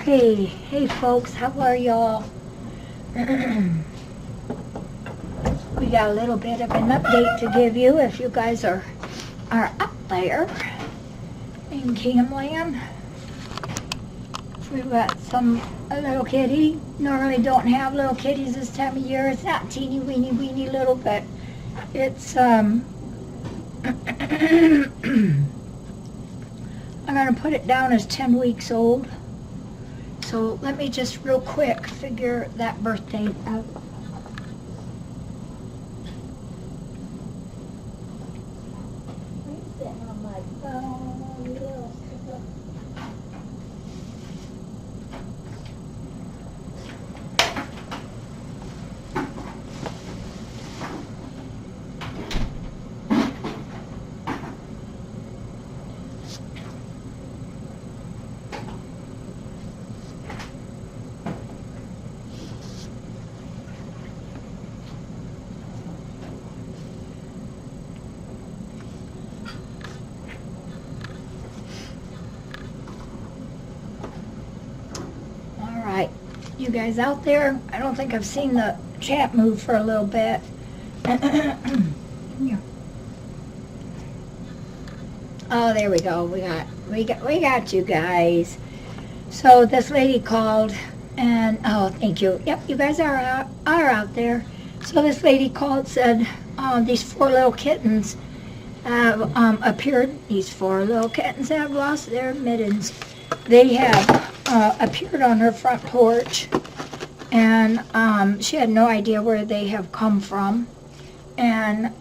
Okay, hey folks, how are y'all? We got a little bit of an update to give you if you guys are up there in Camland. We've got a little kitty. Normally don't have little kitties this time of year. It's not teeny weeny little, but it's I'm gonna put it down as 10 weeks old. So let me just real quick figure that birth date out. Sitting on my phone, little sticker. You guys out there? I don't think I've seen the chat move for a little bit. Oh, there we go. We got you guys. So this lady called, and oh, thank you. Yep, you guys are out there. So this lady called, said these 4 little kittens have appeared. These 4 little kittens have lost their mittens. They have appeared on her front porch, and she had no idea where they have come from. And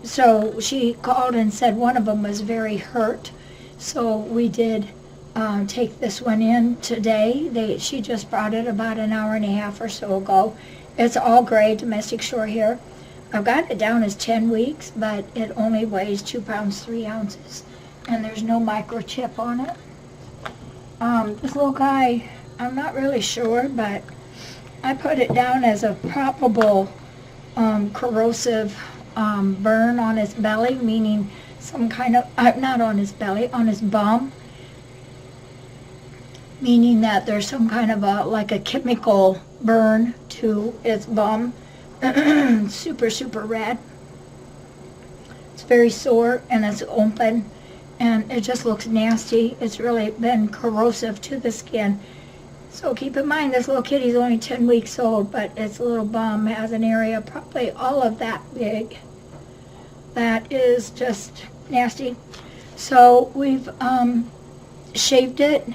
so she called and said one of them was very hurt. So we did take this one in today. She just brought it about an hour and a half or so ago. It's all gray domestic short hair. I've got it down as 10 weeks, but it only weighs 2 pounds 3 ounces, and there's no microchip on it. This little guy, I'm not really sure, but I put it down as a probable corrosive burn on his belly, meaning some kind of, not on his belly, on his bum, meaning that there's some kind of like a chemical burn to its bum. Super red. It's very sore and it's open. And it just looks nasty. It's really been corrosive to the skin. So keep in mind, this little kitty's only 10 weeks old, but its little bum has an area probably all of that big. That is just nasty. So we've shaved it,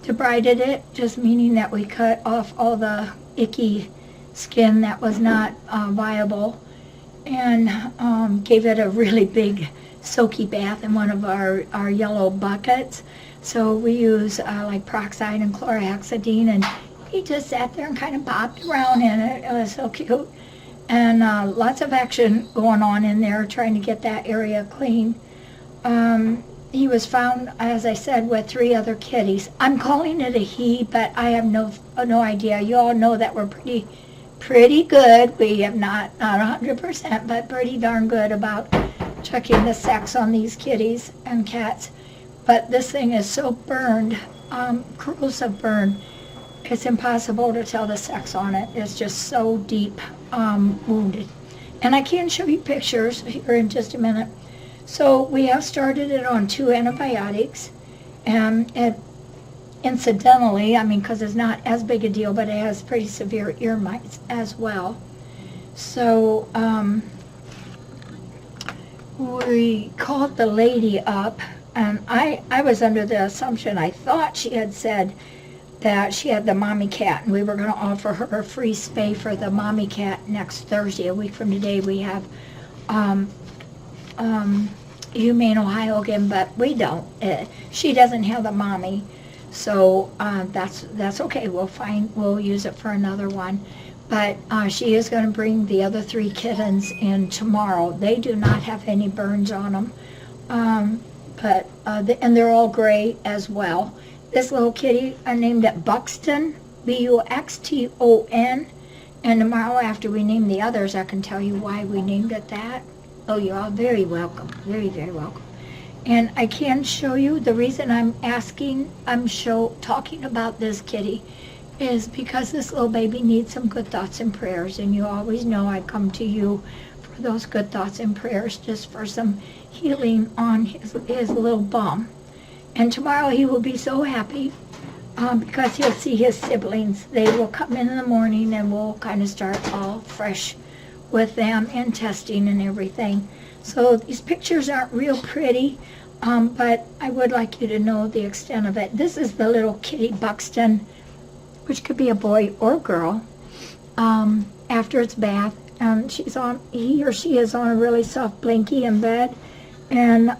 debrided it, just meaning that we cut off all the icky skin that was not viable, and gave it a really big soaky bath in one of our yellow buckets. So we use like peroxide and chlorhexidine, and he just sat there and kind of bopped around in it. It was so cute, and lots of action going on in there trying to get that area clean. He was found, as I said, with 3 other kitties. I'm calling it a he, but I have no idea. You all know that we're pretty good. We have not 100%, but pretty darn good about checking the sex on these kitties and cats. But this thing is so burned, corrosive burn, it's impossible to tell the sex on it. It's just so deep wounded. And I can show you pictures here in just a minute. So we have started it on 2 antibiotics, and it, incidentally, I mean, because it's not as big a deal, but it has pretty severe ear mites as well. So we called the lady up, and I was under the assumption, I thought she had said that she had the mommy cat, and we were going to offer her a free spay for the mommy cat next Thursday. A week from today we have Humane Ohio again, but we don't. She doesn't have the mommy, so that's okay. We'll use it for another one. But she is going to bring the other 3 kittens in tomorrow. They do not have any burns on them, and they're all gray as well. This little kitty, I named it Buxton, Buxton, and tomorrow after we name the others, I can tell you why we named it that. Oh, you're all very welcome, very welcome. And I can show you, the reason I'm talking about this kitty is because this little baby needs some good thoughts and prayers, and you always know I come to you for those good thoughts and prayers, just for some healing on his little bum. And tomorrow he will be so happy because he'll see his siblings. They will come in the morning, and we'll kind of start all fresh with them and testing and everything. So these pictures aren't real pretty, but I would like you to know the extent of it. This is the little kitty Buxton, which could be a boy or girl, after its bath. And he or she is on a really soft blankie in bed. And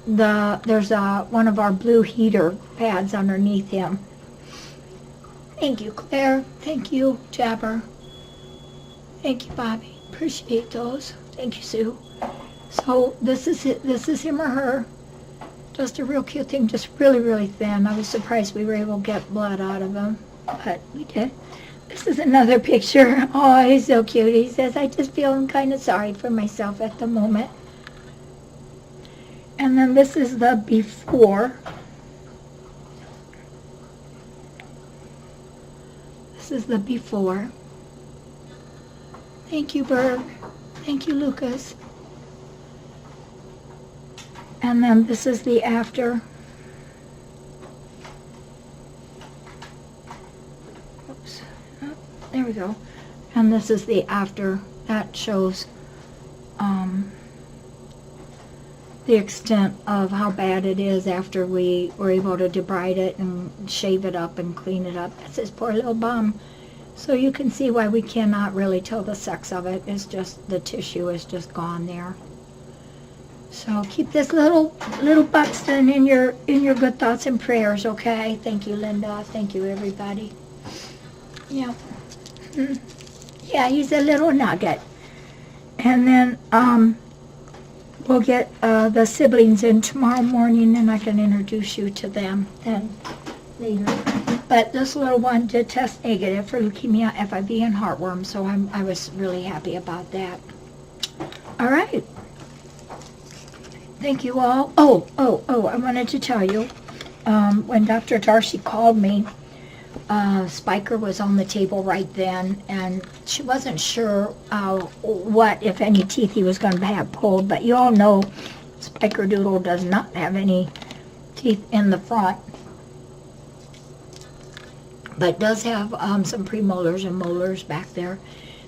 there's one of our blue heater pads underneath him. Thank you, Claire. Thank you, Jabber. Thank you, Bobby. Appreciate those. Thank you, Sue. So this is it. This is him or her. Just a real cute thing, just really, really thin. I was surprised we were able to get blood out of him, but we did. This is another picture. Oh, he's so cute. He says, I just feel kind of sorry for myself at the moment. And then this is the before. This is the before. Thank you, Berg. Thank you, Lucas. And then this is the after. Oops. Oh, there we go. And this is the after. That shows the extent of how bad it is after we were able to debride it and shave it up and clean it up. That's his poor little bum. So you can see why we cannot really tell the sex of it. It's just the tissue is just gone there. So keep this little Buxton in your good thoughts and prayers, okay? Thank you, Linda. Thank you, everybody. Yeah. Yeah, he's a little nugget. And then we'll get the siblings in tomorrow morning, and I can introduce you to them then later. But this little one did test negative for leukemia, FIV, and heartworm, so I was really happy about that. All right. Thank you all. Oh, I wanted to tell you, when Dr. Darcy called me, Spiker was on the table right then, and she wasn't sure what, if any, teeth he was going to have pulled, but you all know Spiker Doodle does not have any teeth in the front, but does have some premolars and molars back there.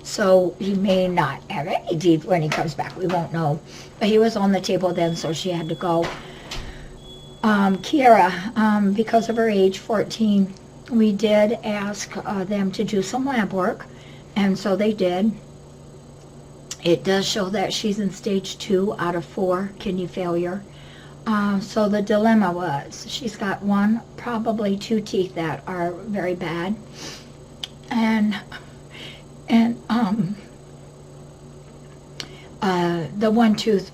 So he may not have any teeth when he comes back. We won't know. But he was on the table then, so she had to go. Kiera, because of her age, 14, we did ask them to do some lab work, and so they did. It does show that she's in stage 2 out of 4 kidney failure. So the dilemma was, she's got 1, probably 2 teeth that are very bad. And the 1 tooth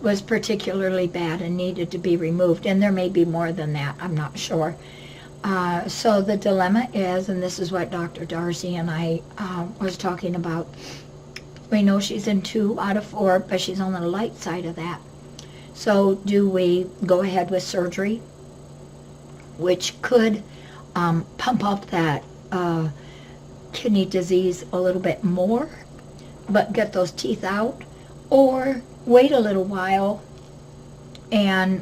was particularly bad and needed to be removed, and there may be more than that, I'm not sure. So the dilemma is, and this is what Dr. Darcy and I was talking about, we know she's in 2 out of 4, but she's on the light side of that. So do we go ahead with surgery, which could pump up that kidney disease a little bit more, but get those teeth out, or wait a little while, and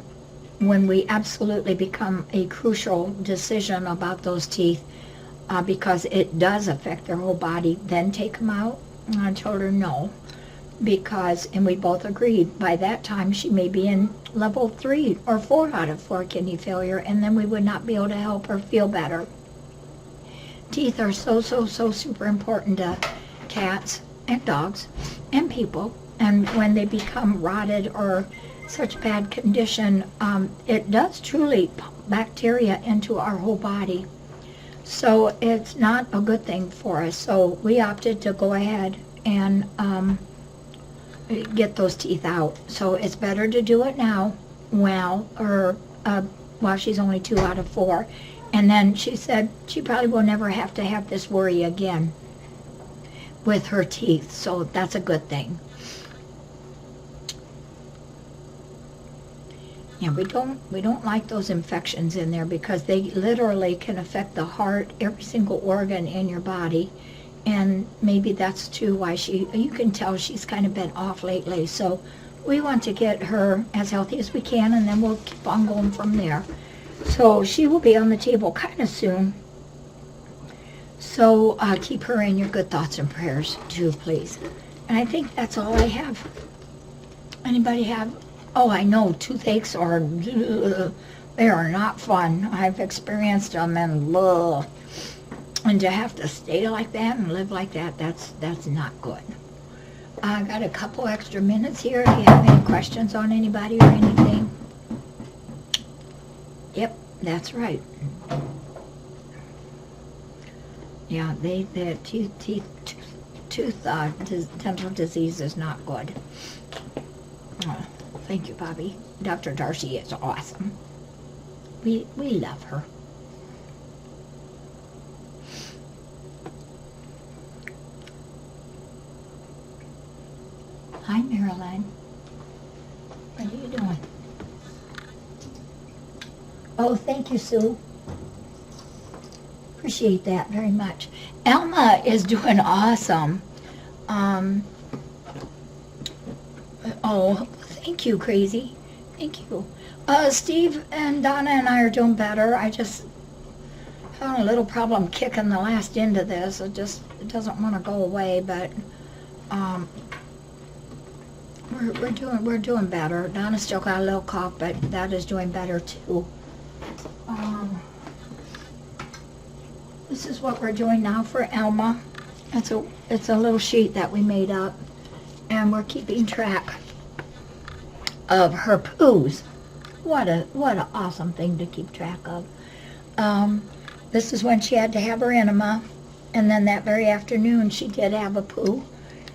when we absolutely become a crucial decision about those teeth, because it does affect their whole body, then take them out? And I told her no, because, and we both agreed, by that time she may be in level 3 or 4 out of 4 kidney failure, and then we would not be able to help her feel better. Teeth are so super important to cats and dogs and people, and when they become rotted or such bad condition, it does truly pump bacteria into our whole body. So it's not a good thing for us. So we opted to go ahead and get those teeth out. So it's better to do it now while she's only 2 out of 4. And then she said she probably will never have to have this worry again with her teeth. So that's a good thing. Yeah, we don't like those infections in there because they literally can affect the heart, every single organ in your body. And maybe that's too why you can tell she's kind of been off lately. So we want to get her as healthy as we can, and then we'll keep on going from there. So she will be on the table kind of soon. So keep her in your good thoughts and prayers too, please. And I think that's all I have. Anybody have? Oh, I know, toothaches are, they are not fun. I've experienced them, and to have to stay like that and live like that, that's not good. I got a couple extra minutes here. Do you have any questions on anybody or anything? Yep, that's right. Yeah, the dental disease is not good. Oh, thank you, Bobby. Dr. Darcy is awesome. We love her. Hi, Marilyn. What are you doing? Oh, thank you, Sue. Appreciate that very much. Alma is doing awesome. Oh, thank you, Crazy. Thank you. Steve and Donna and I are doing better. I just had a little problem kicking the last end of this. It doesn't want to go away, but we're doing better. Donna still got a little cough, but that is doing better too. This is what we're doing now for Alma. It's a little sheet that we made up, and we're keeping track of her poos. What an awesome thing to keep track of. This is when she had to have her enema, and then that very afternoon she did have a poo.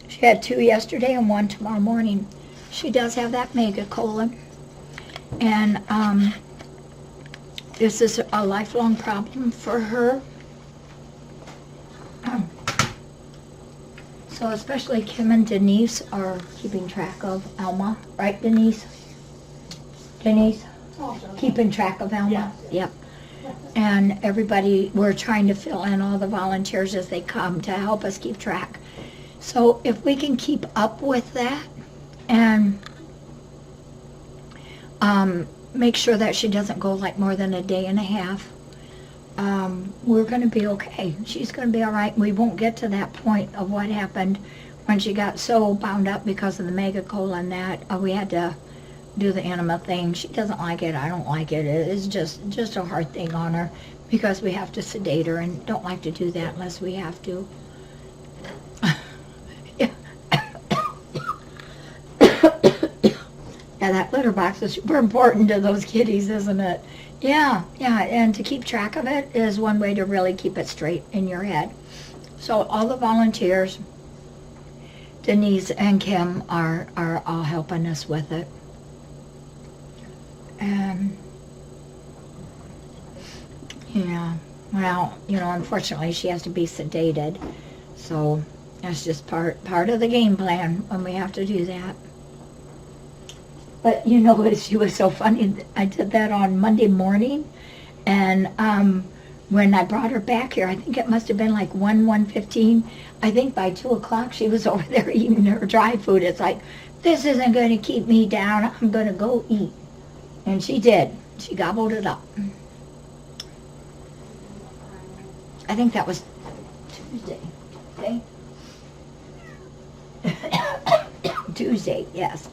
She had 2 yesterday and 1 tomorrow morning. She does have that megacolon, and this is a lifelong problem for her. So especially Kim and Denise are keeping track of Alma, right, Denise? Denise? Keeping track of Alma? Yeah. Yep. And everybody, we're trying to fill in all the volunteers as they come to help us keep track. So if we can keep up with that and make sure that she doesn't go like more than a day and a half, we're going to be okay. She's going to be all right. We won't get to that point of what happened when she got so bound up because of the megacolon that we had to do the enema thing. She doesn't like it. I don't like it. It's just a hard thing on her because we have to sedate her, and don't like to do that unless we have to. Yeah, that litter box is super important to those kitties, isn't it? Yeah, and to keep track of it is one way to really keep it straight in your head. So all the volunteers, Denise and Kim, are all helping us with it. And, yeah, well, unfortunately she has to be sedated. So that's just part of the game plan when we have to do that. But she was so funny. I did that on Monday morning, and when I brought her back here, I think it must have been like 1:15. I think by 2 o'clock she was over there eating her dry food. It's like, this isn't going to keep me down. I'm going to go eat. And she did. She gobbled it up. I think that was Tuesday. Okay? Tuesday, yes.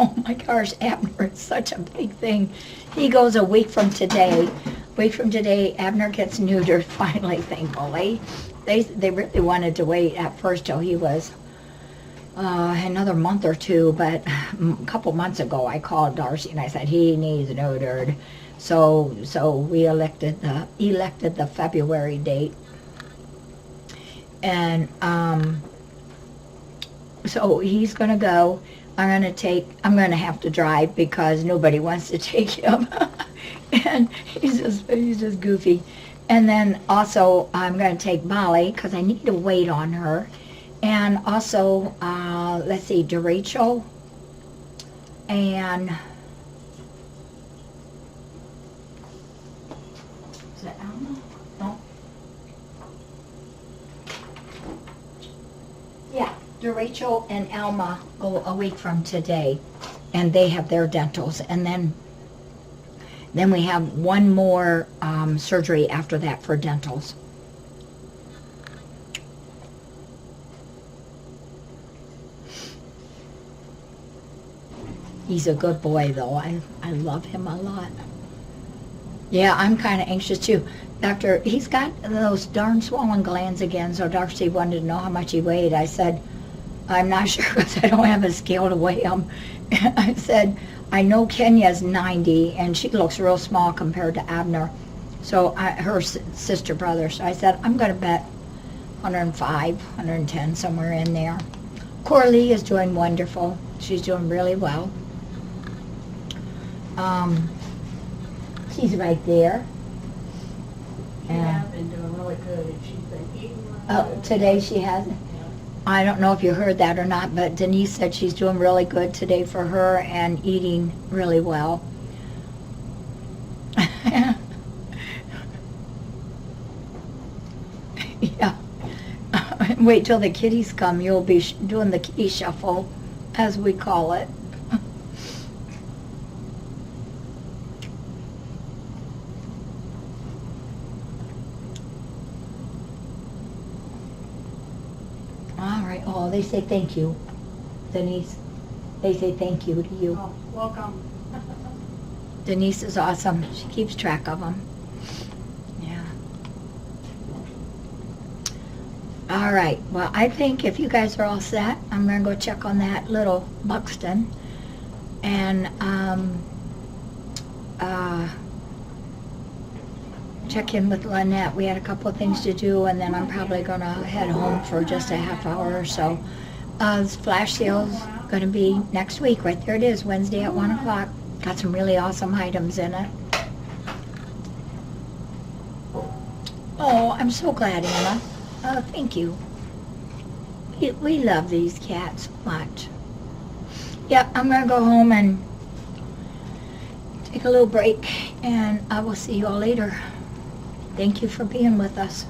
Oh my gosh, Abner, it's such a big thing. He goes a week from today. Abner gets neutered finally, thankfully. They really wanted to wait at first till he was another month or two, but a couple months ago I called Darcy and I said he needs neutered. So we elected the February date. And so he's gonna go. I'm gonna have to drive because nobody wants to take him. And he's just goofy. And then also I'm gonna take Molly because I need to wait on her. And also, let's see, DeRachel And is it Alma? No. Yeah, Rachel and Alma go a week from today, and they have their dentals, and then we have one more surgery after that for dentals. He's a good boy, though. I love him a lot. Yeah, I'm kind of anxious, too. He's got those darn swollen glands again, so Darcy wanted to know how much he weighed. I said, I'm not sure because I don't have a scale to weigh him. I said, I know Kenya's 90, and she looks real small compared to Abner. So her sister brother. So I said, I'm going to bet 105, 110, somewhere in there. Coralie is doing wonderful. She's doing really well. She's right there. She has been doing really good, and she's been eating really good. Today she has. Yeah. I don't know if you heard that or not, but Denise said she's doing really good today for her and eating really well. Yeah. Wait till the kitties come. You'll be doing the kitty shuffle, as we call it. All right. Oh, they say thank you, Denise. They say thank you to you. Oh, welcome. Denise is awesome. She keeps track of them. Yeah. All right. Well, I think if you guys are all set, I'm going to go check on that little Buxton. And check in with Lynette. We had a couple of things to do, and then I'm probably going to head home for just a half hour or so. This flash sale's going to be next week. Right there it is, Wednesday at 1 o'clock. Got some really awesome items in it. Oh, I'm so glad, Anna. Oh, thank you. We love these cats so much. Yep, I'm going to go home and take a little break, and I will see you all later. Thank you for being with us.